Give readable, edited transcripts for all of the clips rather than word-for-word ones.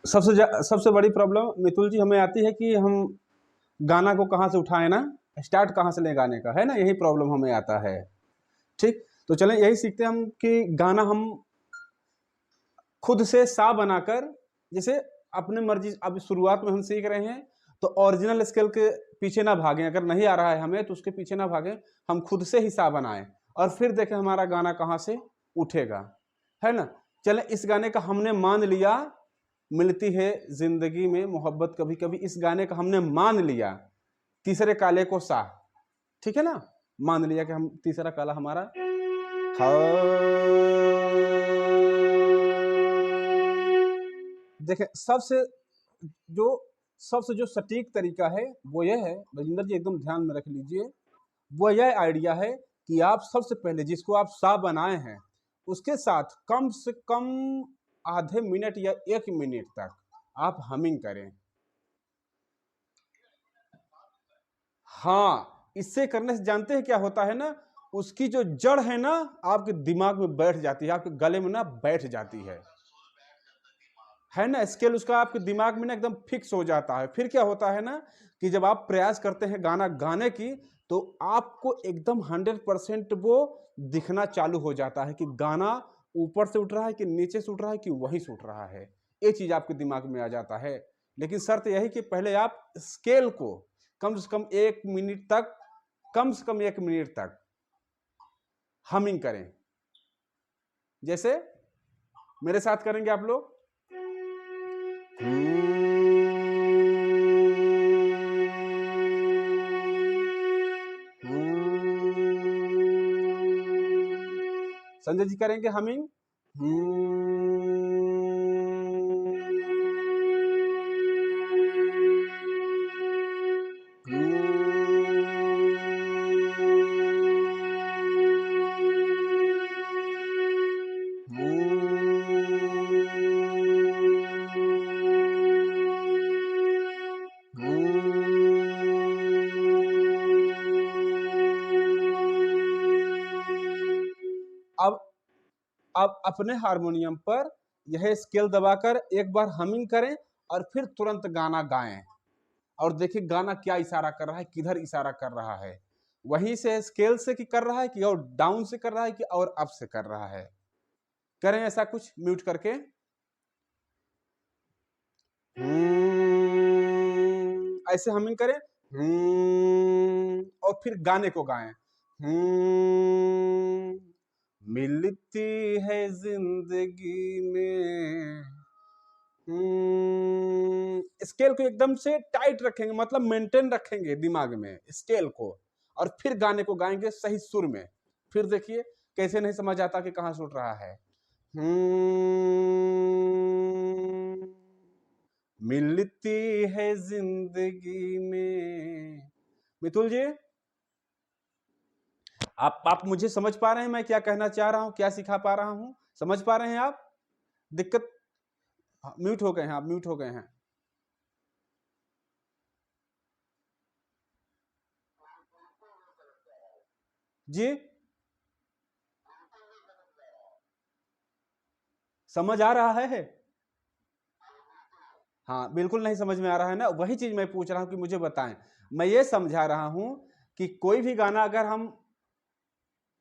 सबसे बड़ी प्रॉब्लम मितुल जी हमें आती है कि हम गाना को कहाँ से उठाएं ना, स्टार्ट कहाँ से लें गाने का, है ना, यही प्रॉब्लम हमें आता है। ठीक, तो चलें यही सीखते हैं हम कि गाना हम खुद से सा बनाकर, जैसे अपने मर्जी, अब शुरुआत में हम सीख रहे हैं तो ओरिजिनल स्केल के पीछे ना भागें, अगर नहीं आ रहा है हमें तो उसके पीछे ना भागें, हम खुद से ही सा बनाएं और फिर देखें हमारा गाना कहाँ से उठेगा, है ना। चलें, इस गाने का हमने मान लिया मिलती है जिंदगी में मोहब्बत कभी कभी, इस गाने का हमने मान लिया तीसरे काले को सा, ठीक है ना, मान लिया कि हम तीसरा काला हमारा देखें। जो सबसे जो सटीक तरीका है वो यह है, बजिंदर जी एकदम ध्यान में रख लीजिए, वो यह आइडिया है कि आप सबसे पहले जिसको आप सा बनाए हैं उसके साथ कम से कम आधे मिनट या 1 मिनट तक आप हमिंग करें। हाँ, इससे करने से जानते हैं क्या होता है ना, उसकी जो जड़ है ना आपके दिमाग में बैठ जाती है, आपके गले में ना बैठ जाती है ना, स्केल उसका आपके दिमाग में ना एकदम फिक्स हो जाता है। फिर क्या होता है ना कि जब आप प्रयास करते हैं गाना गाने की तो आपको एकदम 100% वो दिखना चालू हो जाता है कि गाना ऊपर से उठ रहा है कि नीचे से उठ रहा है कि वहीं से उठ रहा है, ये चीज आपके दिमाग में आ जाता है। लेकिन शर्त यही कि पहले आप स्केल को कम से कम 1 मिनट तक, कम से कम 1 मिनट तक हमिंग करें। जैसे मेरे साथ करेंगे आप लोग, संजय जी करेंगे हमिंग, अब अपने हारमोनियम पर यह स्केल दबाकर एक बार हमिंग करें और फिर तुरंत गाना गाएं और देखिए गाना क्या इशारा कर रहा है, किधर इशारा कर रहा है, वहीं से स्केल से कि कर रहा है कि और डाउन से कर रहा है कि और अप से कर रहा है। करें ऐसा कुछ म्यूट करके, ऐसे हमिंग करें और फिर गाने को गाएं, मिलती है जिंदगी में। स्केल को एकदम से टाइट रखेंगे, मतलब मेंटेन रखेंगे दिमाग में स्केल को, और फिर गाने को गाएंगे सही सुर में। फिर देखिए कैसे नहीं समझ आता कि कहां से उठ रहा है। मिलती है जिंदगी में। मितुल जी आप मुझे समझ पा रहे हैं मैं क्या कहना चाह रहा हूं, क्या सिखा पा रहा हूं, समझ पा रहे हैं आप? दिक्कत, म्यूट हो गए हैं आप, म्यूट हो गए हैं जी। समझ आ रहा है? हाँ बिल्कुल नहीं समझ में आ रहा है ना, वही चीज मैं पूछ रहा हूं कि मुझे बताएं। मैं ये समझा रहा हूं कि कोई भी गाना अगर हम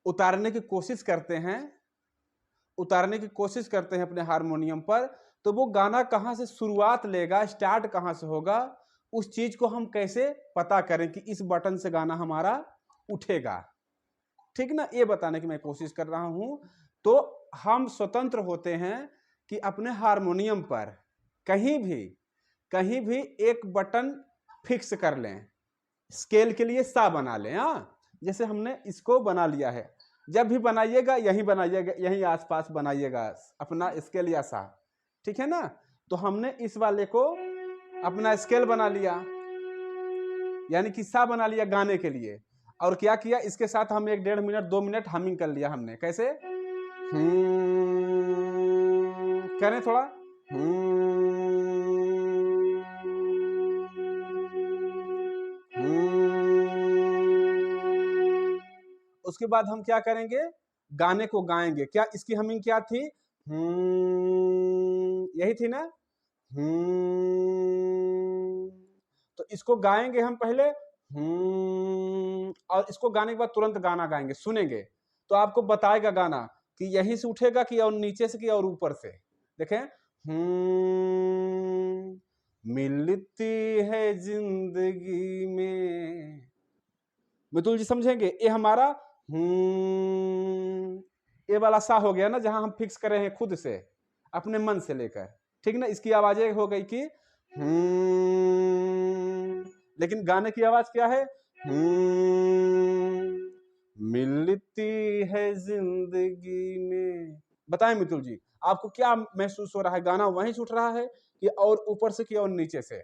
उतारने की कोशिश करते हैं, उतारने की कोशिश करते हैं अपने हारमोनियम पर, तो वो गाना कहां से शुरुआत लेगा, स्टार्ट कहां से होगा, उस चीज को हम कैसे पता करें कि इस बटन से गाना हमारा उठेगा, ठीक ना, ये बताने की मैं कोशिश कर रहा हूं। तो हम स्वतंत्र होते हैं कि अपने हारमोनियम पर कहीं भी एक बटन फिक्स कर लें, स्केल के लिए सा बना लें। हाँ, जैसे हमने इसको बना लिया है, जब भी बनाइएगा यहीं बनाइएगा, यहीं आसपास बनाइएगा अपना स्केल या सा, ठीक है ना। तो हमने इस वाले को अपना स्केल बना लिया, यानी कि सा बना लिया गाने के लिए, और क्या किया, इसके साथ हम 1 डेढ़ मिनट 2 मिनट हमिंग कर लिया हमने। कैसे करें थोड़ा, उसके बाद हम क्या करेंगे, गाने को गाएंगे। क्या इसकी हमिंग क्या थी, यही थी ना, तो इसको गाएंगे हम पहले और इसको गाने के बाद तुरंत गाना गाएंगे, सुनेंगे तो आपको बताएगा गाना कि यहीं से उठेगा कि और नीचे से कि और ऊपर से। देखें, मिलती है जिंदगी में, मितुल जी समझेंगे, ये हमारा ये वाला सा हो गया ना, जहां हम फिक्स कर रहे हैं खुद से अपने मन से लेकर, ठीक ना। इसकी आवाजें हो गई कि लेकिन गाने की आवाज क्या है, मिलती है जिंदगी में। बताएं मितुल जी, आपको क्या महसूस हो रहा है, गाना वहीं से उठ रहा है कि और ऊपर से कि और नीचे से?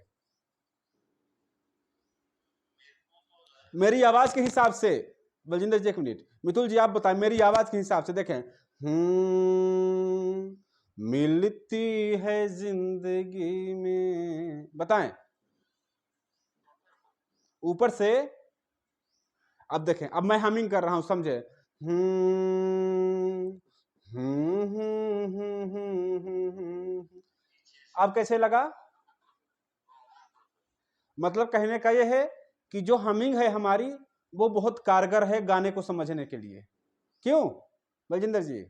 मेरी आवाज के हिसाब से, बलजिंदर जी एक मिनट, मितुल जी आप बताएं मेरी आवाज के हिसाब से। देखें, मिलती है जिंदगी में, बताएं ऊपर से। अब देखें, अब मैं हमिंग कर रहा हूं, समझे, अब कैसे लगा? मतलब कहने का यह है कि जो हमिंग है हमारी वो बहुत कारगर है गाने को समझने के लिए। क्यों बलजिंदर जी?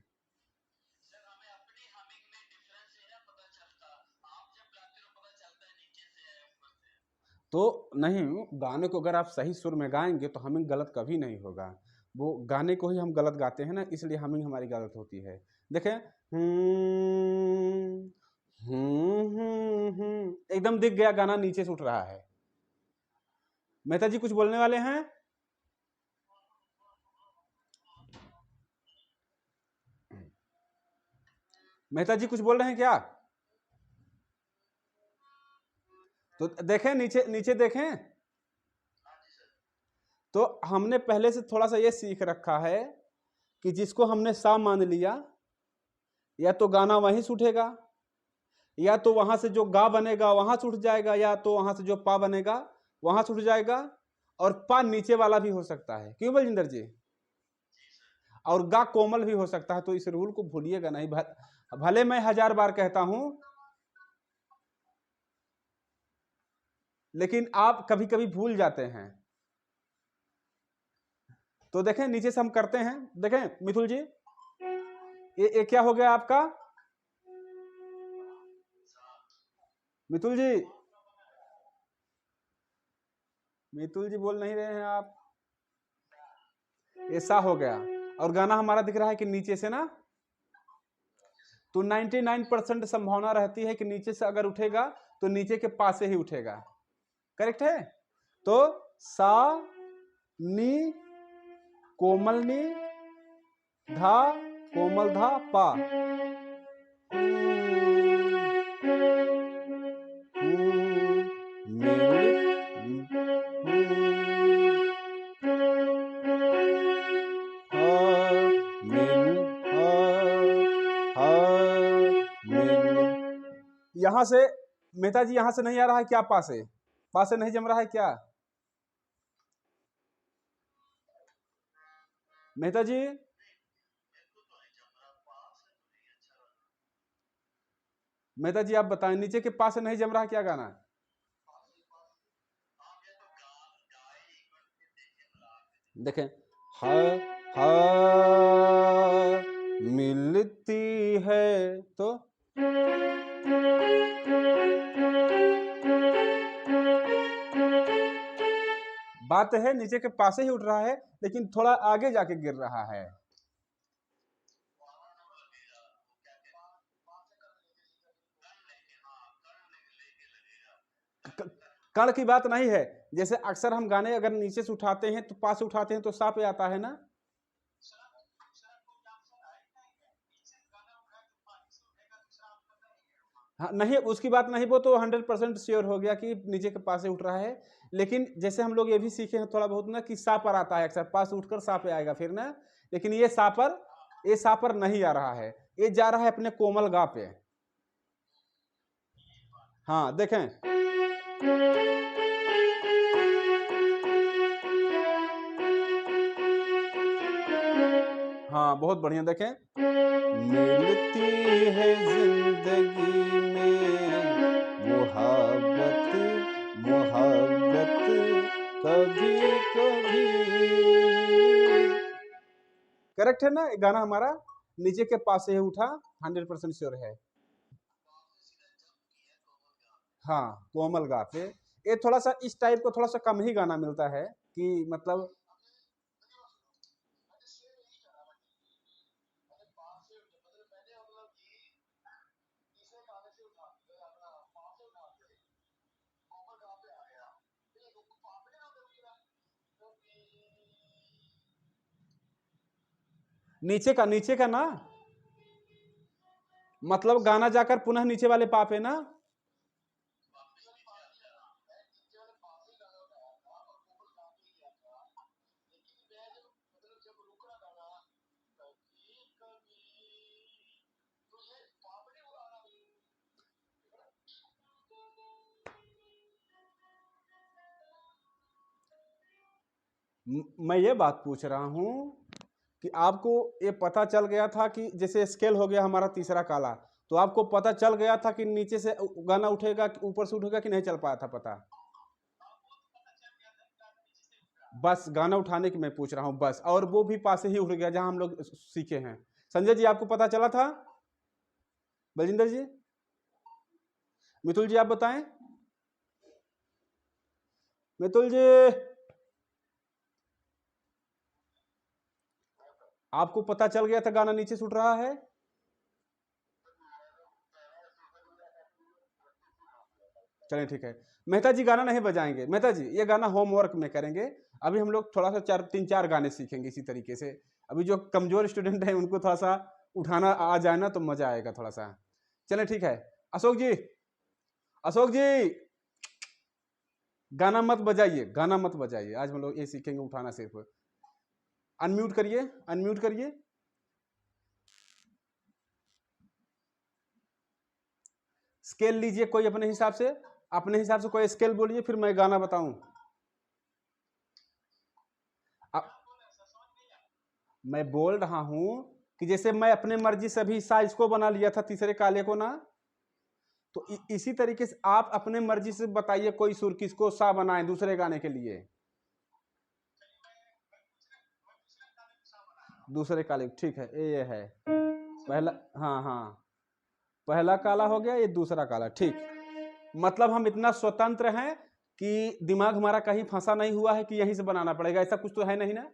तो नहीं, गाने को अगर आप सही सुर में गाएंगे तो हमिंग गलत कभी नहीं होगा। वो गाने को ही हम गलत गाते हैं ना, इसलिए हमिंग हमारी गलत होती है। देखें, एकदम दिख गया गाना नीचे से उठ रहा है। मेहता जी कुछ बोलने वाले हैं? मेहता जी कुछ बोल रहे हैं क्या? तो देखें नीचे, नीचे देखें। तो हमने पहले से थोड़ा सा ये सीख रखा है कि जिसको हमने सा मान लिया, या तो गाना वहीं से उठेगा, या तो वहां से जो गा बनेगा वहां से उठ जाएगा, या तो वहां से जो पा बनेगा वहां से उठ जाएगा, और पा नीचे वाला भी हो सकता है। क्यों बलजिंदर जी? और गा कोमल भी हो सकता है। तो इस रूल को भूलिएगा नहीं। भले मैं 1000 बार कहता हूं, लेकिन आप कभी कभी भूल जाते हैं। तो देखें नीचे से हम करते हैं। देखें मिथुल जी, ये क्या हो गया आपका? मिथुल जी, मिथुल जी बोल नहीं रहे हैं आप। ऐसा हो गया, और गाना हमारा दिख रहा है कि नीचे से ना। तो 99% संभावना रहती है कि नीचे से अगर उठेगा तो नीचे के पास से ही उठेगा। करेक्ट है? तो सा, नी, कोमल नी, धा, कोमल धा, पा। यहां से मेहता जी, यहां से नहीं आ रहा है क्या? पा से, पा से नहीं जम रहा है क्या मेहता जी? मेहता जी आप बताएं, नीचे के पास से नहीं जम रहा क्या गाना? देखें, हा हा मिलती है, तो बात है नीचे के पास ही उठ रहा है, लेकिन थोड़ा आगे जाके गिर रहा है। कण की बात नहीं है। जैसे अक्सर हम गाने अगर नीचे से उठाते हैं तो पास से उठाते हैं तो सा पे आता है ना। हाँ नहीं, उसकी बात नहीं, वो तो 100% श्योर हो गया कि नीचे के पास से उठ रहा है। लेकिन जैसे हम लोग ये भी सीखे हैं थोड़ा बहुत ना कि सा पर आता है अक्सर, पास उठकर सा पे आएगा फिर ना। लेकिन ये सा पर, ये सा पर नहीं आ रहा है, ये जा रहा है अपने कोमल गा पे। हाँ देखें, हाँ बहुत बढ़िया। देखें, मिलती है जिंदगी में करेक्ट है ना, ये गाना हमारा नीचे के पास से उठा, 100% श्योर है। हाँ, कोमल गा पे ये थोड़ा सा इस टाइप को थोड़ा सा कम ही गाना मिलता है कि मतलब नीचे का ना, मतलब गाना जाकर पुनः नीचे वाले पा पे ना। मैं ये बात पूछ रहा हूं कि आपको ये पता चल गया था कि जैसे स्केल हो गया हमारा तीसरा काला, तो आपको पता चल गया था कि नीचे से गाना उठेगा कि ऊपर से उठेगा कि नहीं चल पाया था पता? बस गाना उठाने की मैं पूछ रहा हूं बस, और वो भी पास ही उठ गया जहां हम लोग सीखे हैं। संजय जी आपको पता चला था? बलजिंदर जी, मितुल जी आप बताएं। मितुल जी, आपको पता चल गया था गाना नीचे से उठ रहा है? चलें ठीक है। मेहता जी गाना नहीं बजाएंगे, मेहता जी ये गाना होमवर्क में करेंगे। अभी हम लोग थोड़ा सा तीन चार गाने सीखेंगे इसी तरीके से। अभी जो कमजोर स्टूडेंट है उनको थोड़ा सा उठाना आ जाए ना तो मजा आएगा थोड़ा सा। चलें ठीक है। अशोक जी, अशोक जी गाना मत बजाइए, गाना मत बजाइए, आज हम लोग ये सीखेंगे उठाना सिर्फ। अनम्यूट करिए, अनम्यूट करिए। स्केल लीजिए कोई अपने हिसाब से, अपने हिसाब से कोई स्केल बोलिए, फिर मैं गाना बताऊं। मैं बोल रहा हूं कि जैसे मैं अपने मर्जी से भी साइज को बना लिया था तीसरे काले को ना, तो इसी तरीके से आप अपने मर्जी से बताइए कोई सुर किसको सा बनाए दूसरे गाने के लिए। दूसरे काले ठीक है, ये है पहला। हाँ हाँ, पहला काला हो गया, ये दूसरा काला, ठीक। मतलब हम इतना स्वतंत्र हैं कि दिमाग हमारा कहीं फंसा नहीं हुआ है कि यहीं से बनाना पड़ेगा, ऐसा कुछ तो है नहीं ना।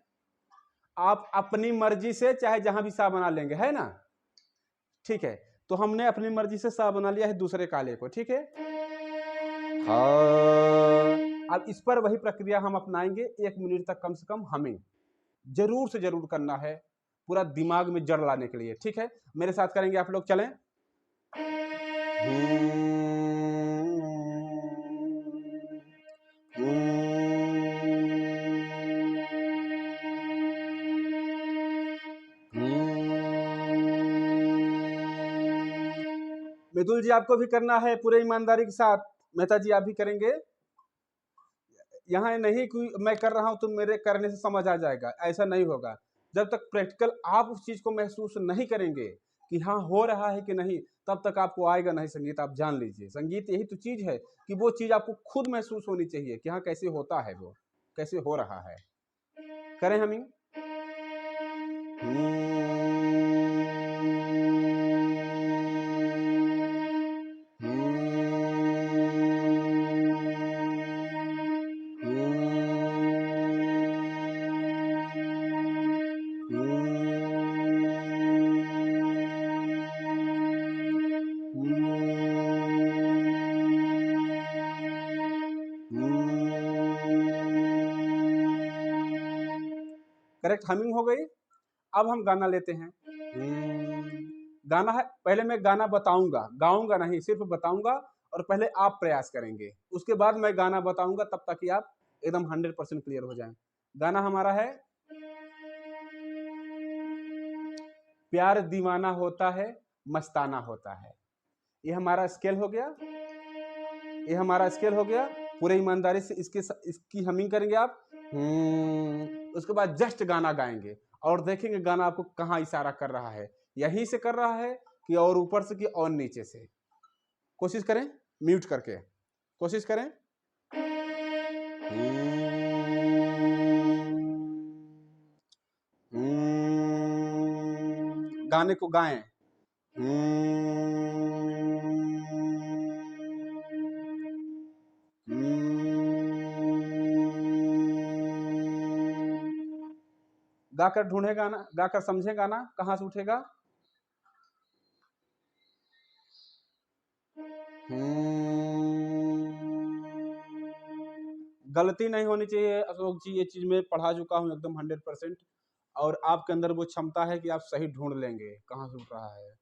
आप अपनी मर्जी से चाहे जहां भी सा बना लेंगे, है ना। ठीक है, तो हमने अपनी मर्जी से सा बना लिया है दूसरे काले को, ठीक है। हाँ, अब इस पर वही प्रक्रिया हम अपनाएंगे 1 मिनट तक कम से कम, हमें जरूर से जरूर करना है पूरा दिमाग में जड़ लाने के लिए, ठीक है। मेरे साथ करेंगे आप लोग, चलें। मितुल जी आपको भी करना है पूरे ईमानदारी के साथ, मेहता जी आप भी करेंगे। यहाँ नहीं कि मैं कर रहा हूं तो मेरे करने से समझ आ जाएगा, ऐसा नहीं होगा। जब तक प्रैक्टिकल आप उस चीज को महसूस नहीं करेंगे कि हाँ हो रहा है कि नहीं, तब तक आपको आएगा नहीं संगीत। आप जान लीजिए, संगीत यही तो चीज है कि वो चीज आपको खुद महसूस होनी चाहिए कि हाँ कैसे होता है, वो कैसे हो रहा है। करें हम करेक्ट, हमिंग हो गई। अब हम गाना लेते हैं। गाना है, पहले मैं गाना बताऊंगा, गाऊंगा नहीं, सिर्फ बताऊंगा, और पहले आप प्रयास करेंगे, उसके बाद मैं गाना बताऊंगा, तब तक कि आप एकदम 100% क्लियर हो जाएं। गाना हमारा है, प्यार दीवाना होता है मस्ताना होता है। ये हमारा स्केल हो गया, ये हमारा स्केल हो गया। पूरे ईमानदारी से इसकी हमिंग करेंगे आप। उसके बाद जस्ट गाना गाएंगे और देखेंगे गाना आपको कहाँ इशारा कर रहा है, यहीं से कर रहा है कि और ऊपर से कि और नीचे से। कोशिश करें म्यूट करके, कोशिश करें। गाने को गाएं। गाकर ढूंढे गाना, गाकर समझे गाना कहां से उठेगा। गलती नहीं होनी चाहिए अशोक जी, ये चीज मैं पढ़ा चुका हूं एकदम 100%, और आपके अंदर वो क्षमता है कि आप सही ढूंढ लेंगे कहां से उठ रहा है।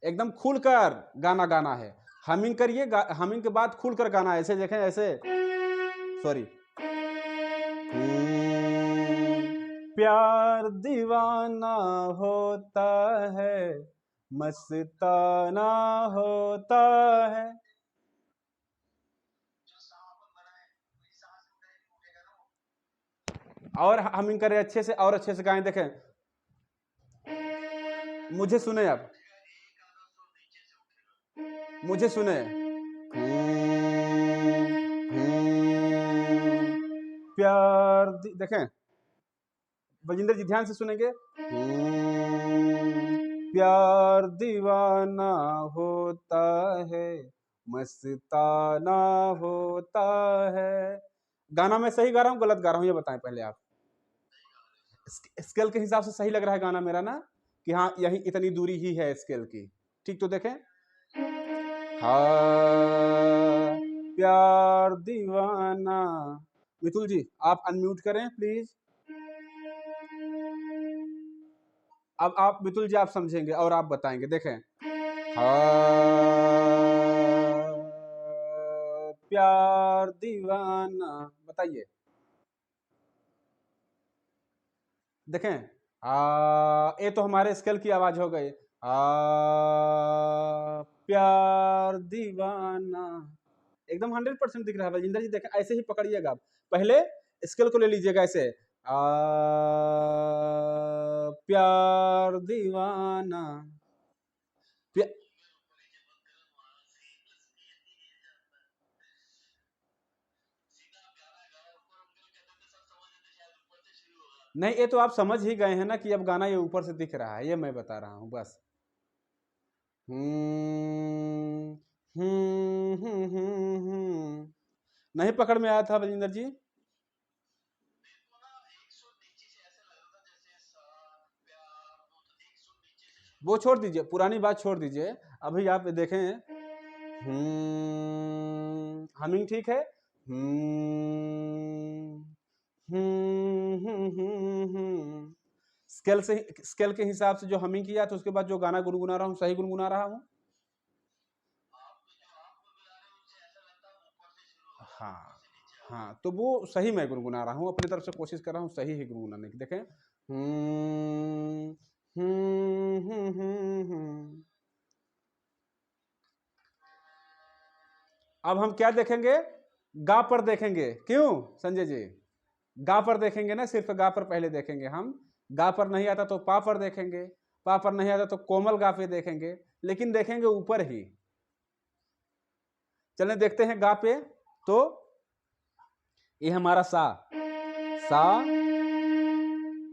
एकदम खुलकर गाना गाना है। हमिंग करिए, हमिंग के बाद खुलकर गाना है। ऐसे देखें, ऐसे, सॉरी। प्यार दीवाना होता है, मस्ताना होता है। और हमिंग करें अच्छे से, और अच्छे से गाएं। देखें, मुझे सुने आप, मुझे सुने। प्यार देखें बलजिंदर जी, ध्यान से सुनेंगे। प्यार दीवाना होता है, मस्ताना होता है। गाना मैं सही गा रहा हूँ गलत गा रहा हूँ ये बताएं पहले आप। स्केल के हिसाब से सही लग रहा है गाना मेरा ना, कि हाँ यही इतनी दूरी ही है स्केल की, ठीक। तो देखें, हाँ प्यार दीवाना। मितुल जी आप अनम्यूट करें प्लीज। अब आप मितुल जी आप समझेंगे और आप बताएंगे। देखें, हाँ प्यार दीवाना, बताइए। देखें, ये तो हमारे स्केल की आवाज हो गई। प्यार दीवाना, एकदम 100% दिख रहा है बलजिंदर जी। देखें, ऐसे ही पकड़िएगा आप, पहले स्केल को ले लीजिएगा ऐसे, प्यार दीवाना। नहीं, ये तो आप समझ ही गए हैं ना कि अब गाना ये ऊपर से दिख रहा है, ये मैं बता रहा हूं बस। नहीं पकड़ में आया था बलजिंदर जी। वो छोड़ दीजिए, पुरानी बात छोड़ दीजिए। अभी आप देखें, हमिंग ठीक है। स्केल से, स्केल के हिसाब से जो हमिंग किया तो उसके बाद जो गाना गुनगुना रहा हूँ सही गुनगुना रहा हूँ। हाँ हाँ, तो वो सही मैं गुनगुना रहा हूँ, अपनी तरफ से कोशिश कर रहा हूँ सही ही गुनगुनाने की। देखें, अब हम क्या देखेंगे, गा पर देखेंगे। क्यों संजय जी, गा पर देखेंगे ना, सिर्फ गा पर पहले देखेंगे हम। गा पर नहीं आता तो पा पर देखेंगे, पा पर नहीं आता तो कोमल गा पे देखेंगे, लेकिन देखेंगे ऊपर ही। चलें देखते हैं गा पे। तो ये हमारा सा, सा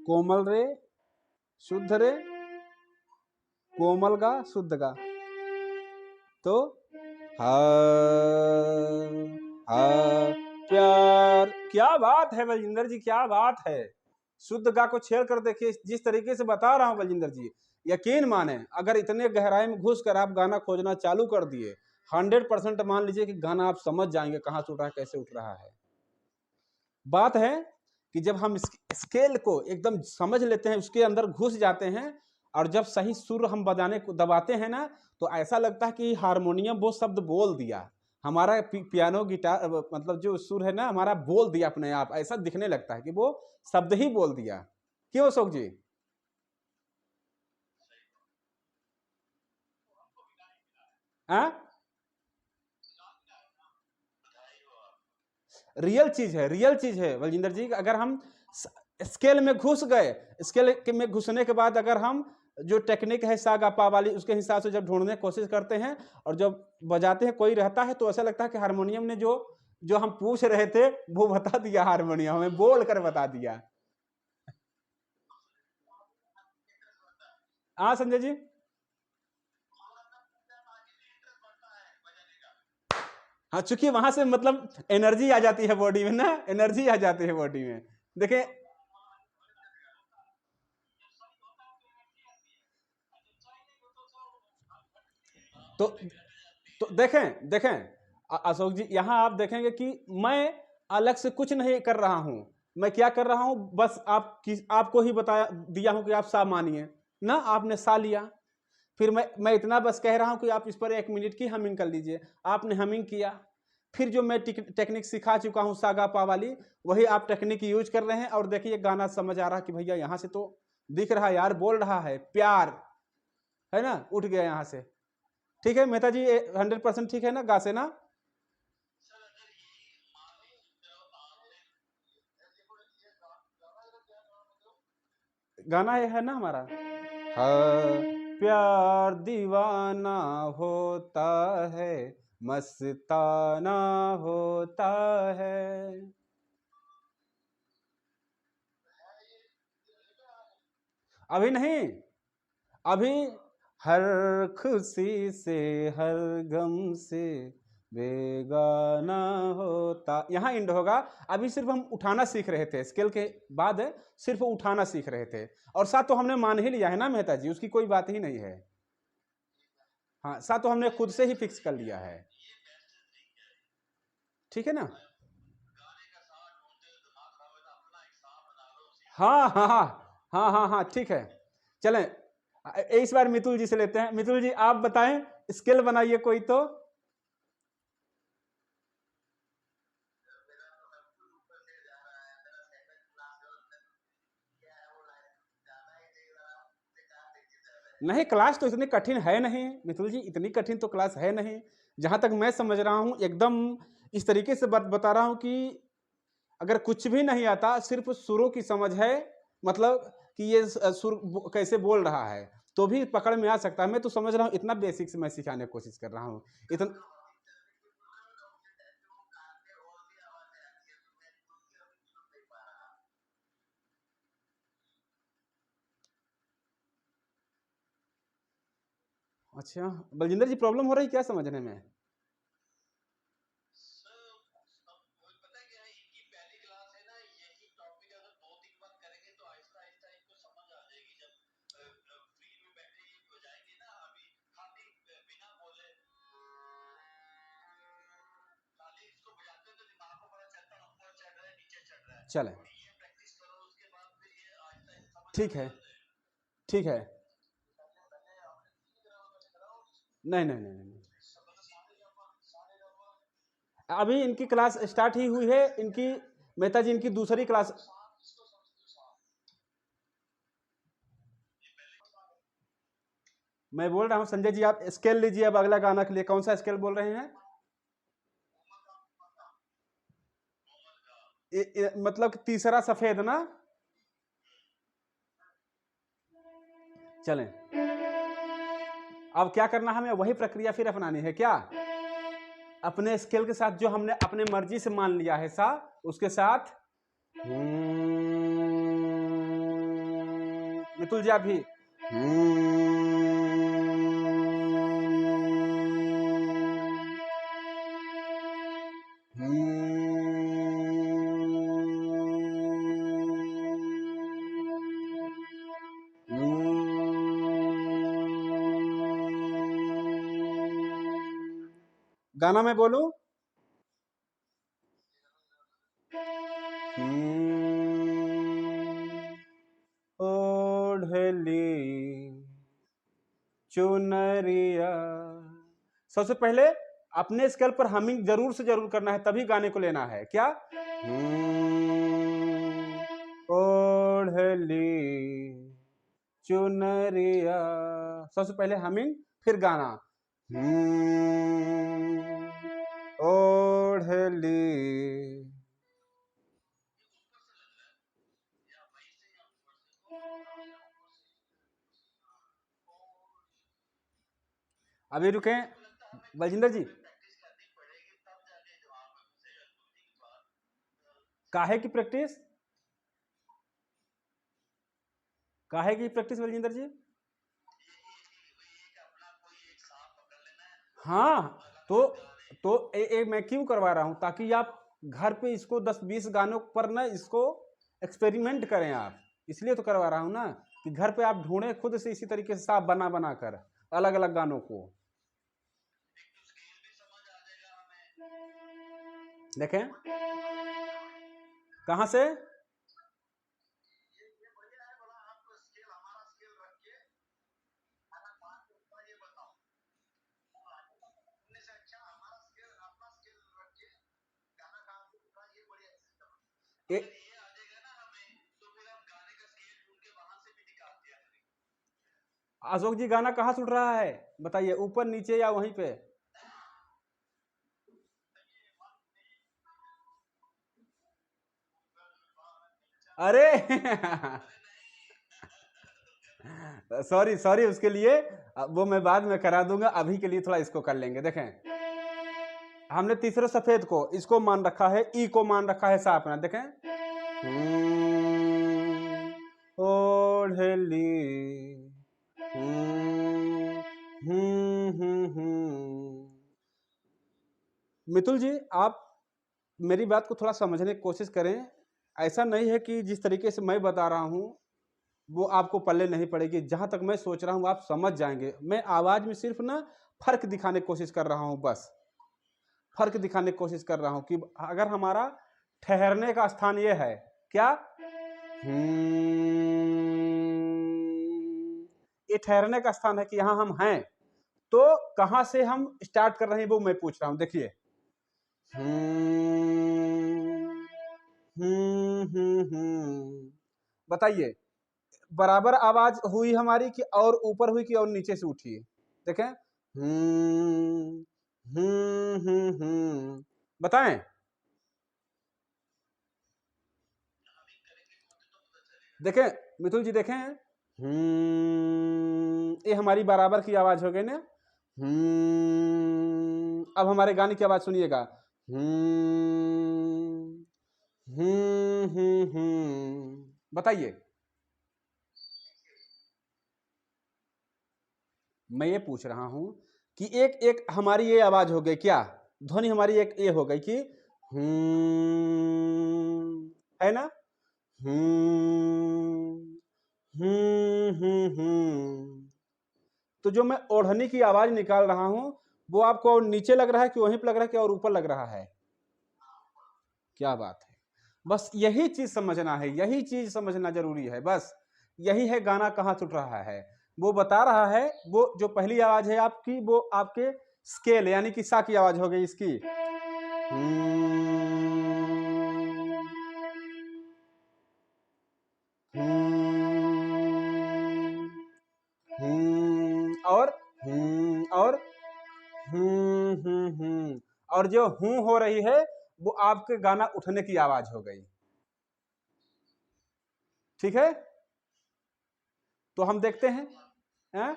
कोमल रे, शुद्ध रे, कोमल गा, शुद्ध गा। तो हा, प्यार, क्या बात है बलजिंदर जी, क्या बात है। शुद्ध गा को छेड़ कर देखिए, जिस तरीके से बता रहा हूं बलजिंदर जी, यकीन माने अगर इतने गहराई में घुस कर आप गाना खोजना चालू कर दिए, 100% मान लीजिए कि गाना आप समझ जाएंगे कहां से उठ रहा है, कैसे उठ रहा है। बात है कि जब हम स्केल को एकदम समझ लेते हैं, उसके अंदर घुस जाते हैं, और जब सही सुर हम बजाने को दबाते हैं ना, तो ऐसा लगता है कि हारमोनियम वो शब्द बोल दिया, हमारा पियानो गिटार मतलब जो सुर है ना हमारा बोल दिया अपने आप। ऐसा दिखने लगता है कि वो शब्द ही बोल दिया। क्यों अशोक जी? रियल चीज है, रियल चीज है बलजिंदर जी। अगर हम स्केल में घुस गए, स्केल में घुसने के बाद अगर हम जो टेक्निक है सा गा पा वाली, उसके हिसाब से जब ढूंढने की कोशिश करते हैं और जब बजाते हैं, कोई रहता है तो ऐसा लगता है कि हारमोनियम ने जो जो हम पूछ रहे थे वो बता दिया, हारमोनियम हमें बोल कर बता दिया। हाँ संजय जी। हाँ, चूंकि वहां से मतलब एनर्जी आ जाती है बॉडी में ना, एनर्जी आ जाती है बॉडी में। देखें, तो देखें देखें अशोक जी, यहां आप देखेंगे कि मैं अलग से कुछ नहीं कर रहा हूं। मैं क्या कर रहा हूं, बस आपको ही बताया दिया हूं कि आप सा मानिए ना, आपने सा लिया। फिर मैं इतना बस कह रहा हूं कि आप इस पर 1 मिनट की हमिंग कर लीजिए, आपने हमिंग किया। फिर जो मैं टेक्निक सिखा चुका हूं सागा पा वाली, वही आप टेक्निक यूज कर रहे हैं। और देखिए गाना समझ आ रहा कि भैया यहां से तो दिख रहा है यार, बोल रहा है प्यार, है ना, उठ गया यहां से। ठीक है मेहता जी, 100% ठीक है ना, गा से ना। गाना ये है ना हमारा, हाँ, प्यार दीवाना होता है, मस्ताना होता है। अभी नहीं, अभी हर खुशी से, हर गम से बेगाना होता, यहाँ इंड होगा। अभी सिर्फ हम उठाना सीख रहे थे, स्केल के बाद सिर्फ उठाना सीख रहे थे। और साथ तो हमने मान ही लिया है ना मेहता जी, उसकी कोई बात ही नहीं है। हाँ, साथ तो हमने खुद से ही फिक्स कर लिया है। ठीक है ना। हाँ हाँ हाँ हाँ हाँ हाँ, ठीक है। चलें, इस बार मितुल जी से लेते हैं। मितुल जी आप बताएं, स्केल बनाइए कोई तो। नहीं, क्लास तो इतनी कठिन है नहीं मितुल जी, इतनी कठिन तो क्लास है नहीं। जहां तक मैं समझ रहा हूं एकदम इस तरीके से बता रहा हूं कि अगर कुछ भी नहीं आता, सिर्फ सुरों की समझ है, मतलब कि ये सुर कैसे बोल रहा है, तो भी पकड़ में आ सकता है। मैं तो समझ रहा हूँ इतना बेसिक से मैं सिखाने की कोशिश कर रहा हूँ इतना। अच्छा बलजिंदर जी, प्रॉब्लम हो रही क्या समझने में? चले, ठीक है, ठीक है। नहीं नहीं नहीं नहीं, अभी इनकी क्लास स्टार्ट ही हुई है इनकी। मेहता जी इनकी दूसरी क्लास। मैं बोल रहा हूँ संजय जी, आप स्केल लीजिए अब अगला गाना के लिए। कौन सा स्केल बोल रहे हैं? मतलब कि तीसरा सफेद ना। चलें, अब क्या करना है, हमें वही प्रक्रिया फिर अपनानी है क्या? अपने स्केल के साथ जो हमने अपने मर्जी से मान लिया है सा, उसके साथ मितुल जी आप भी गाना मैं बोलूं? ओढ़ली चुनरिया। सबसे पहले अपने स्केल पर हमिंग जरूर से जरूर करना है, तभी गाने को लेना है क्या। ओढ़ली चुनरिया, सबसे पहले हमिंग फिर गाना। ओढ़ली। अभी रुके बलजिंदर जी। काहे की प्रैक्टिस, काहे की प्रैक्टिस बलजिंदर जी? हाँ, मैं क्यों करवा रहा हूँ, ताकि आप घर पे इसको 10-20 गानों पर ना इसको एक्सपेरिमेंट करें आप, इसलिए तो करवा रहा हूँ ना, कि घर पे आप ढूंढें खुद से इसी तरीके से साफ बना बना कर अलग अलग गानों को। देखें कहां से, ए, अशोक जी गाना कहाँ सुन रहा है बताइए, ऊपर नीचे या वहीं पे? अरे सॉरी सॉरी उसके लिए, वो मैं बाद में करा दूंगा, अभी के लिए थोड़ा इसको कर लेंगे। देखें हमने तीसरे सफेद को इसको मान रखा है, ई को मान रखा है सा अपना। देखें ओढ़ली मितुल जी आप मेरी बात को थोड़ा समझने की कोशिश करें। ऐसा नहीं है कि जिस तरीके से मैं बता रहा हूं वो आपको पल्ले नहीं पड़ेगी, जहां तक मैं सोच रहा हूं आप समझ जाएंगे। मैं आवाज में सिर्फ ना फर्क दिखाने की कोशिश कर रहा हूं, बस फर्क दिखाने की कोशिश कर रहा हूं कि अगर हमारा ठहरने का स्थान ये है क्या, ये ठहरने का स्थान है कि यहां हम हैं, तो कहां से हम स्टार्ट कर रहे हैं वो मैं पूछ रहा हूं। देखिए बताइए बराबर आवाज हुई हमारी कि और ऊपर हुई कि और नीचे से उठी? देखें बताएं। देखें मिथुल जी देखें, ये हमारी बराबर की आवाज हो गई ना। अब हमारे गाने की आवाज सुनिएगा। बताइए, मैं ये पूछ रहा हूं कि एक एक हमारी ये आवाज हो गई क्या, ध्वनि हमारी एक ये हो गई कि है ना। तो जो मैं ओढ़नी की आवाज निकाल रहा हूं वो आपको और नीचे लग रहा है कि वहीं पर लग रहा है कि और ऊपर लग रहा है? क्या बात है, बस यही चीज समझना है, यही चीज समझना जरूरी है, बस यही है गाना कहाँ छूट रहा है। वो बता रहा है, वो जो पहली आवाज है आपकी वो आपके स्केल यानी कि सा की आवाज हो गई इसकी। और और और जो हूं हो रही है वो आपके गाना उठने की आवाज हो गई। ठीक है, तो हम देखते हैं, हैं?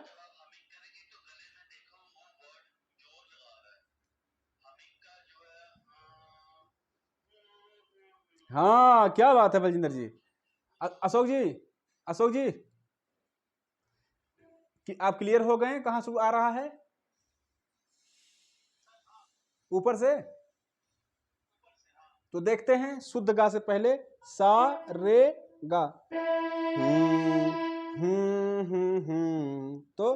हाँ क्या बात है बलजिंदर जी। अशोक जी, अशोक जी कि आप क्लियर हो गए कहां से आ रहा है? ऊपर से। तो देखते हैं शुद्ध गा से पहले सा रे गा। तो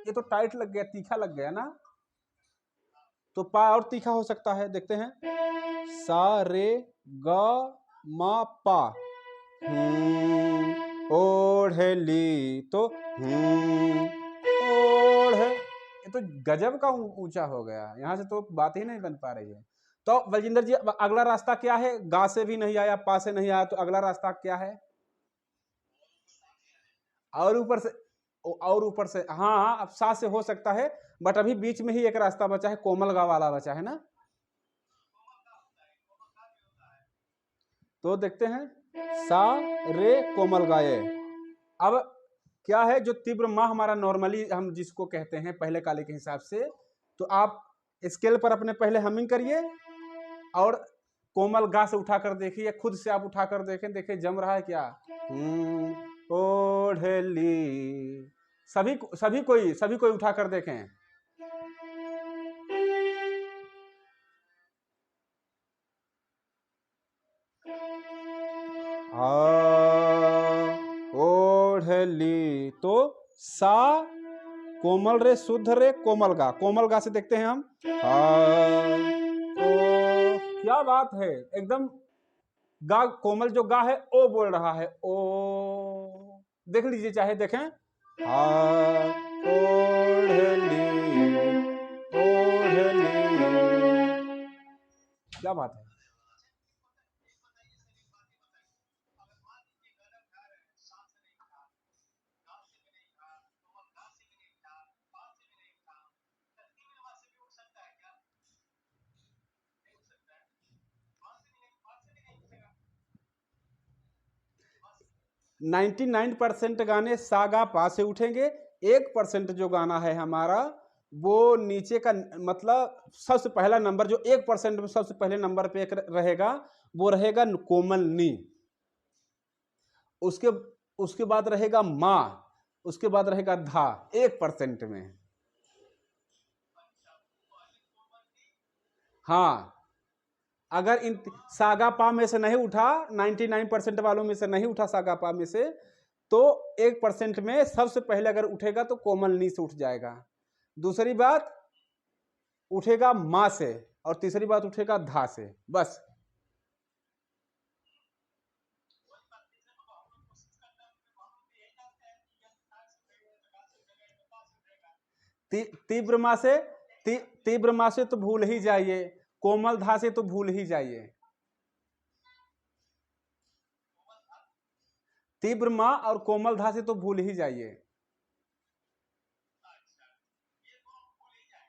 ये तो टाइट लग गया, तीखा लग गया ना, तो पा और तीखा हो सकता है। देखते हैं सा रे ग मा पा, ओढ़ली, तो ओढ़, ये तो गजब का ऊंचा हो गया, यहां से तो बात ही नहीं बन पा रही है। तो बलजिंदर जी अगला रास्ता क्या है? गा से भी नहीं आया, पा से नहीं आया, तो अगला रास्ता क्या है? और ऊपर से, और ऊपर से, हाँ हाँ अब सा से हो सकता है, बट अभी बीच में ही एक रास्ता बचा है, कोमल गा वाला बचा है ना। तो देखते हैं सा रे कोमल गाये। अब क्या है जो तीव्र माह हमारा नॉर्मली हम जिसको कहते हैं पहले काले के हिसाब से, तो आप स्केल पर अपने पहले हमिंग करिए और कोमल गा से उठा कर देखिए, खुद से आप उठा कर देखें, देखिए जम रहा है क्या। ओढ़ली, सभी कोई उठा कर देखें। ओढ़ली, तो सा कोमल रे, शुद्ध रे, कोमल गा से देखते हैं हम। तो क्या बात है, एकदम गा, कोमल जो गा है ओ बोल रहा है, ओ। देख लीजिए, चाहे देखें। ओढ़ली, ओढ़ली, क्या बात है। नाइन्टी 99% गाने सा गा पा से उठेंगे। 1% जो गाना है हमारा, वो नीचे का, मतलब सबसे पहला नंबर जो 1% में सबसे पहले नंबर पे एक रहेगा, वो रहेगा कोमल नी। उसके उसके बाद रहेगा मा, उसके बाद रहेगा धा, 1% में। हाँ, अगर इन सागा पा में से नहीं उठा, 99% वालों में से नहीं उठा सागा पा में से, तो 1% में सबसे पहले अगर उठेगा तो कोमल नी से उठ जाएगा। दूसरी बात उठेगा माँ से, और तीसरी बात उठेगा धा से, बस। तीव्र माँ से, तीव्र माँ से तो भूल ही जाइए, कोमल धा से तो भूल ही जाइए। तीव्र माँ और कोमल धा से तो भूल ही जाइए,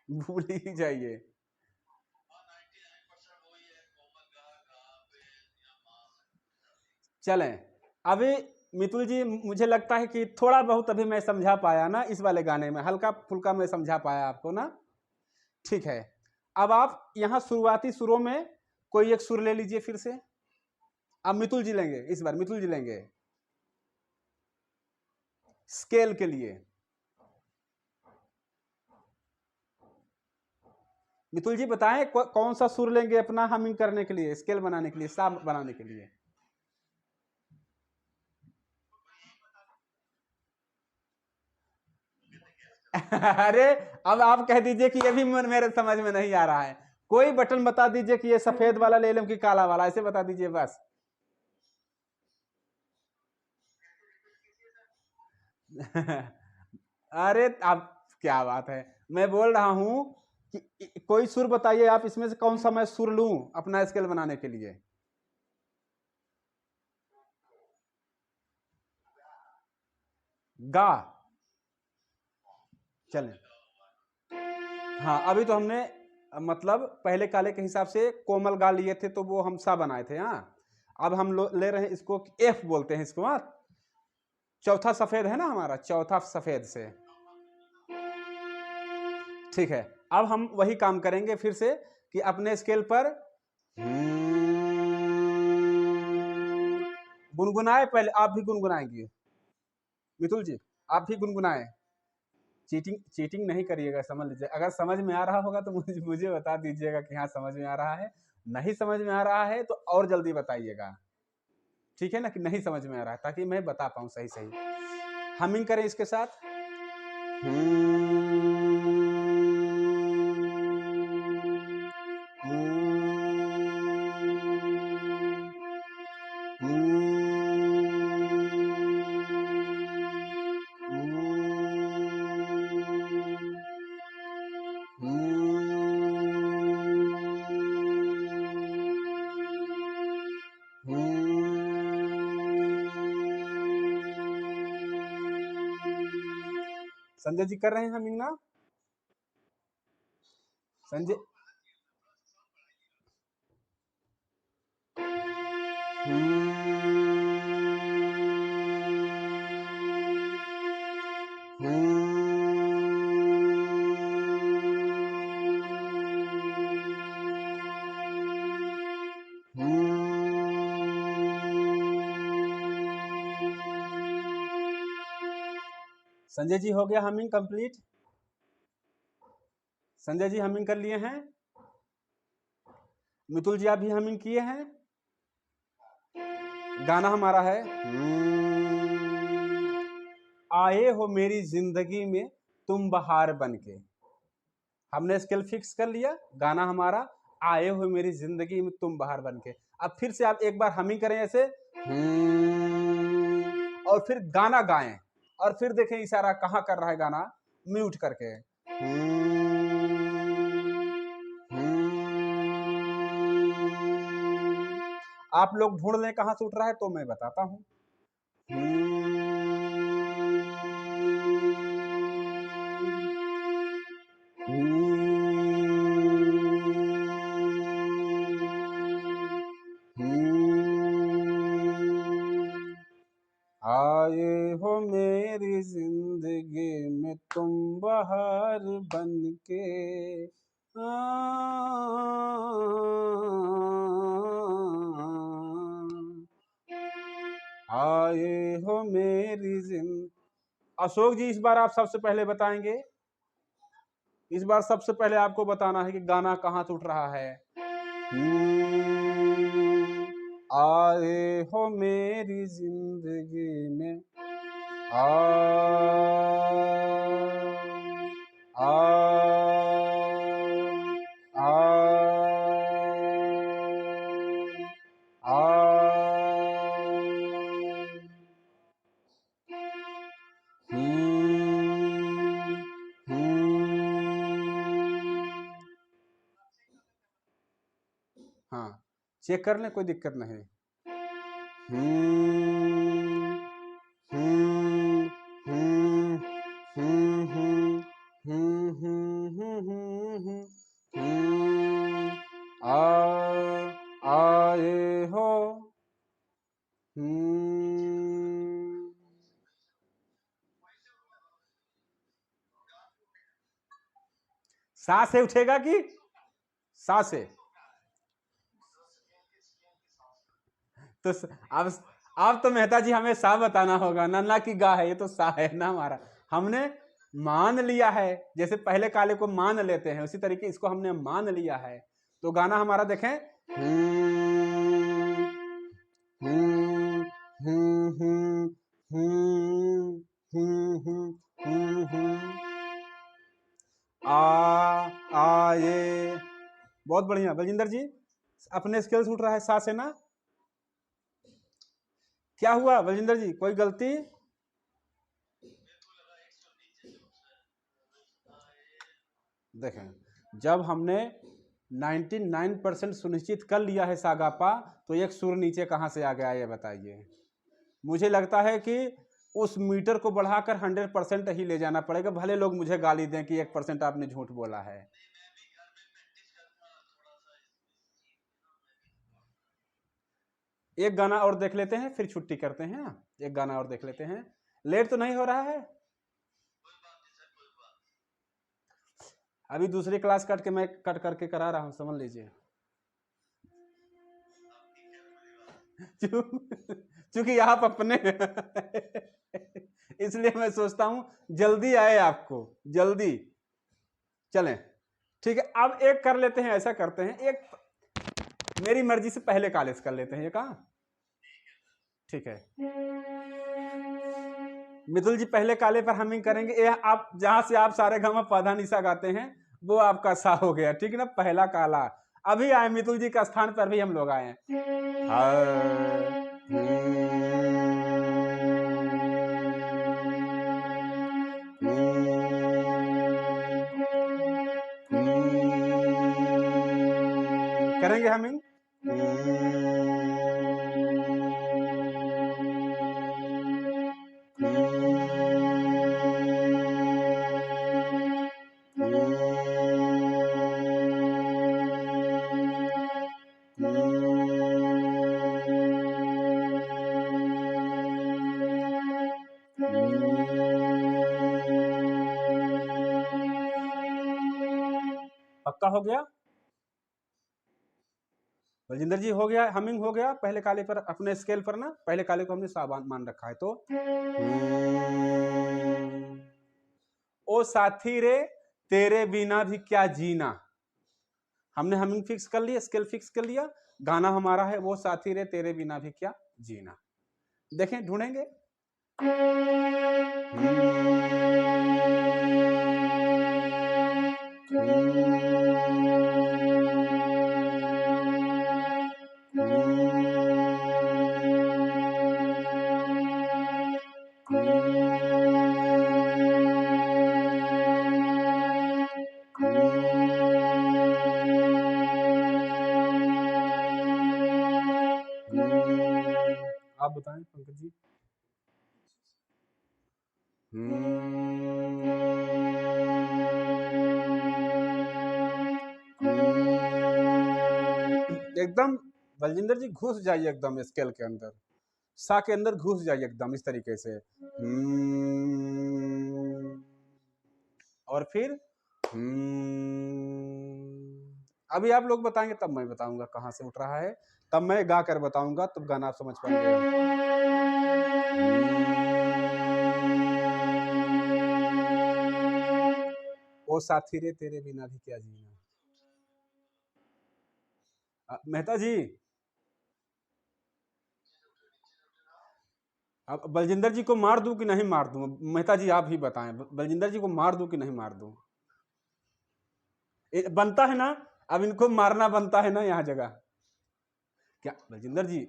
भूल ही जाइए। चलें, अभी मितुल जी, मुझे लगता है कि थोड़ा बहुत अभी मैं समझा पाया ना, इस वाले गाने में हल्का फुल्का मैं समझा पाया आपको ना। ठीक है, अब आप यहाँ शुरुआती सुरों में कोई एक सुर ले लीजिए फिर से। अब मितुल जी लेंगे, इस बार मितुल जी लेंगे स्केल के लिए। मितुल जी बताएं कौन सा सुर लेंगे अपना हमिंग करने के लिए, स्केल बनाने के लिए, सा बनाने के लिए। अरे, अब आप कह दीजिए कि ये भी मेरे समझ में नहीं आ रहा है। कोई बटन बता दीजिए कि ये सफेद वाला ले लूं कि काला वाला, ऐसे बता दीजिए बस। अरे आप, क्या बात है, मैं बोल रहा हूं कि कोई सुर बताइए आप, इसमें से कौन सा मैं सुर लूं अपना स्केल बनाने के लिए। गा, चलें। हाँ, अभी तो हमने मतलब पहले काले के हिसाब से कोमल गा लिए थे, तो वो हम सा बनाए थे। हाँ, अब हम ले रहे हैं इसको, एफ बोलते हैं इसको। हाँ, चौथा सफेद है ना हमारा, चौथा सफेद से। ठीक है, अब हम वही काम करेंगे फिर से कि अपने स्केल पर गुनगुनाए, पहले आप भी गुनगुनाएंगे मितुल जी, आप भी गुनगुनाए। चीटिंग चीटिंग नहीं करिएगा, समझ लीजिए। अगर समझ में आ रहा होगा तो मुझे बता दीजिएगा कि हाँ समझ में आ रहा है। नहीं समझ में आ रहा है तो और जल्दी बताइएगा, ठीक है ना, कि नहीं समझ में आ रहा है, ताकि मैं बता पाऊं सही सही। हमिंग करें इसके साथ। संजय जी कर रहे हैं हमिंग ना, संजय। संजय जी हो गया humming complete? Sanjay ji humming कर लिए हैं? मितुल जी आप भी हमिंग किए हैं? गाना हमारा है आए हो मेरी जिंदगी में तुम बहार बनके। हमने स्केल फिक्स कर लिया, गाना हमारा आए हो मेरी जिंदगी में तुम बहार बनके। अब फिर से आप एक बार हमिंग करें ऐसे और फिर गाना गाएं और फिर देखें इशारा कहाँ कर रहा है गाना, म्यूट करके। आप लोग ढूंढ लें कहाँ से उठ रहा है तो मैं बताता हूं। आए हो मेरी जिंदगी में तुम बहार बनके, आए हो मेरी जिंदगी। अशोक जी इस बार आप सबसे पहले बताएंगे, इस बार सबसे पहले आपको बताना है कि गाना कहाँ से उठ रहा है। आए हो मेरी जिंदगी में आ आ आ आ हाँ चेक कर लें, कोई दिक्कत नहीं। आए हो सा से उठेगा कि सा से? तो अब तो मेहता जी हमें सा बताना होगा ना, ना कि गा है, ये तो सा है ना हमारा। हमने मान लिया है, जैसे पहले काले को मान लेते हैं उसी तरीके इसको हमने मान लिया है। तो गाना हमारा देखें आए। बहुत बढ़िया बलजिंदर जी, अपने स्केल्स उठ रहा है सा से ना? क्या हुआ बलजिंदर जी, कोई गलती? देखें जब हमने 99% सुनिश्चित कर लिया है सागापा, तो एक सुर नीचे कहां से आ गया ये बताइए। मुझे लगता है कि उस मीटर को बढ़ाकर 100% ही ले जाना पड़ेगा, भले लोग मुझे गाली दें कि 1% आपने झूठ बोला है। एक गाना और देख लेते हैं फिर छुट्टी करते हैं। एक गाना और देख लेते हैं, लेट तो नहीं हो रहा है? अभी दूसरी क्लास कट के मैं कट करके करा रहा हूं, समझ लीजिए। चूंकि आप अपने इसलिए मैं सोचता हूं जल्दी आए आपको, जल्दी। चलें ठीक है, अब एक कर लेते हैं, ऐसा करते हैं एक मेरी मर्जी से पहले कॉलेज कर लेते हैं, ये कहा ठीक है। मितुल जी पहले काले पर हमिंग करेंगे, ये आप जहां से आप सारे गामा पौधा निशा गाते हैं वो आपका सा हो गया, ठीक है ना, पहला काला। अभी आए मितुल जी का स्थान पर भी हम लोग आए हैं। करेंगे हमिंग। पक्का हो गया? बलजिंदर जी हो गया, हमिंग हो गया पहले काले पर, अपने स्केल पर ना, पहले काले को हमने सा मान रखा है, तो ओ साथी रे तेरे बिना भी क्या जीना, हमने हमिंग फिक्स कर लिया, स्केल फिक्स कर लिया, गाना हमारा है वो साथी रे तेरे बिना भी क्या जीना। देखें ढूंढेंगे, आप बताएं पंकज जी। एकदम बलजिंदर जी घुस जाइए एकदम स्केल के अंदर, सा के अंदर घुस जाइए एकदम इस तरीके से, और फिर अभी आप लोग बताएंगे तब मैं बताऊंगा कहां से उठ रहा है, तब मैं गा कर बताऊंगा, तब गाना आप समझ पाएंगे। ओ साथी रे तेरे बिना भी क्या जीना। मेहता जी, अब बलजिंदर जी को मार दूं कि नहीं मार दूं, मेहता जी आप ही बताएं, बलजिंदर जी को मार दूं कि नहीं मार दूं, बनता है ना, अब इनको मारना बनता है ना यहाँ जगह, क्या बलजिंदर जी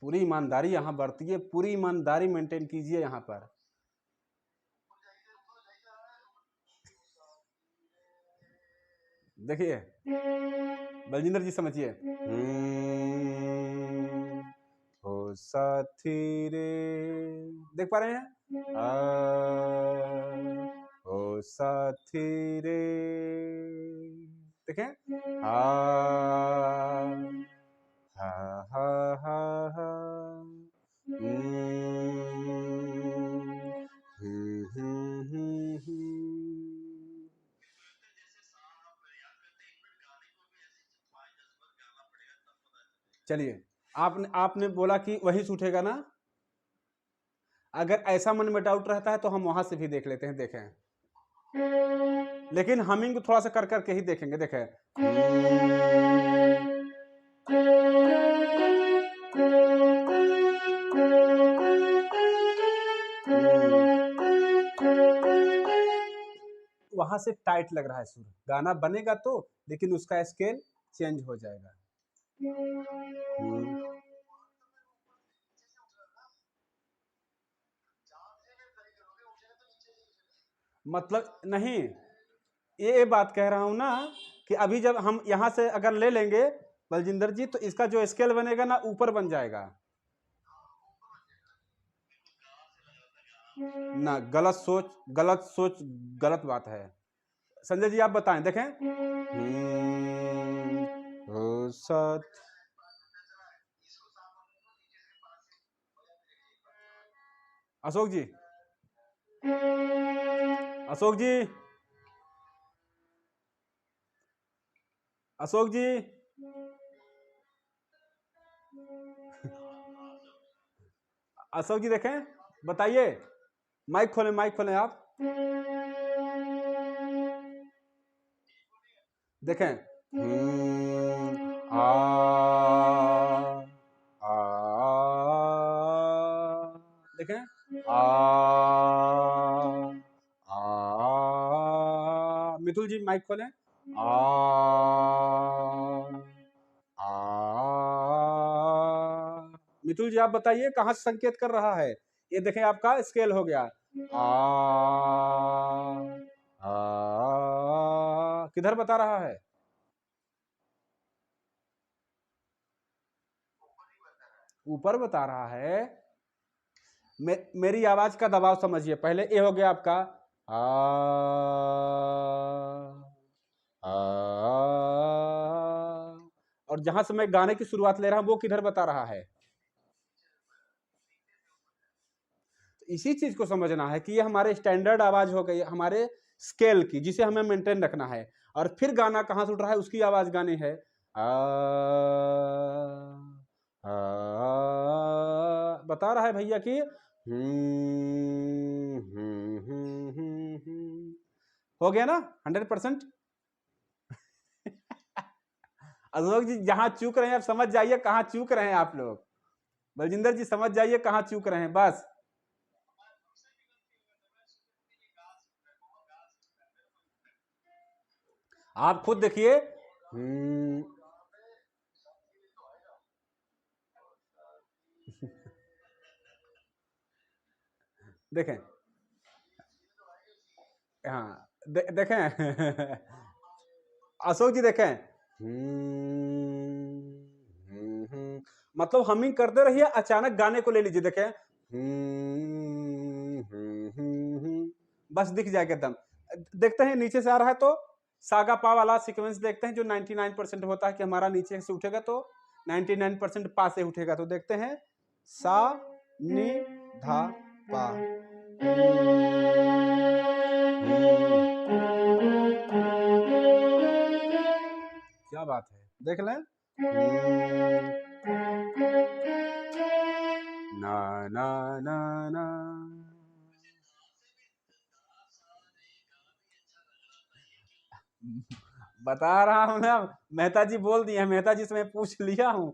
पूरी ईमानदारी यहाँ बरतिए, पूरी ईमानदारी मेंटेन कीजिए यहाँ पर। देखिए बलजिंदर जी समझिए, ओ साथी रे, देख पा रहे हैं, ओ साथी रे, देखें, आ हा हा हा हा, चलिए, आपने बोला कि वही से उठेगा ना, अगर ऐसा मन में डाउट रहता है तो हम वहां से भी देख लेते हैं, देखें, लेकिन हमिंग को थोड़ा सा कर करके ही देखेंगे, देखें, वहां से टाइट लग रहा है सुर, गाना बनेगा तो, लेकिन उसका स्केल चेंज हो जाएगा। मतलब नहीं, ये बात कह रहा हूं ना कि अभी जब हम यहां से अगर ले लेंगे बलजिंदर जी, तो इसका जो स्केल बनेगा ना ऊपर बन जाएगा ना, गलत सोच, गलत सोच, गलत बात है। संजय जी आप बताएं, देखें, सत, अशोक जी, अशोक जी, अशोक जी, अशोक जी देखें, बताइए, माइक खोलें, माइक खोलें आप, देखें, आ आ, देखें, आ मितुल जी माइक खोलें, आ मितुल जी आप बताइए कहां से संकेत कर रहा है, ये देखें आपका स्केल हो गया, आ किधर बता रहा है, ऊपर बता रहा है। मेरी आवाज का दबाव समझिए, पहले ए हो गया आपका आ, आ, और जहां से मैं गाने की शुरुआत ले रहा हूं वो किधर बता रहा है, तो इसी चीज को समझना है कि ये हमारे स्टैंडर्ड आवाज हो गई हमारे स्केल की, जिसे हमें मेंटेन रखना है, और फिर गाना कहां से उठ रहा है उसकी आवाज गानी है। आ, बता रहा है भैया कि हो गया ना 100%। अशोक जी जहां चूक रहे हैं आप समझ जाइए कहां चूक रहे हैं आप लोग। बलजिंदर जी समझ जाइए कहां चूक रहे हैं बस। आप खुद देखिए। देखें। हाँ देखें। अशोक जी देखें। मतलब हमिंग करते रहिए अचानक गाने को ले लीजिए देखें। बस दिख जाएगा एकदम। देखते हैं नीचे से आ रहा है तो सागा पा वाला सीक्वेंस देखते हैं जो 99% होता है कि हमारा नीचे से उठेगा तो 99% पा से उठेगा। तो देखते हैं सा नी धा पा। क्या बात है देख लें। ना ना ना ना बता रहा हूं ना। मेहता जी बोल दिए, मेहता जी से मैं पूछ लिया हूं।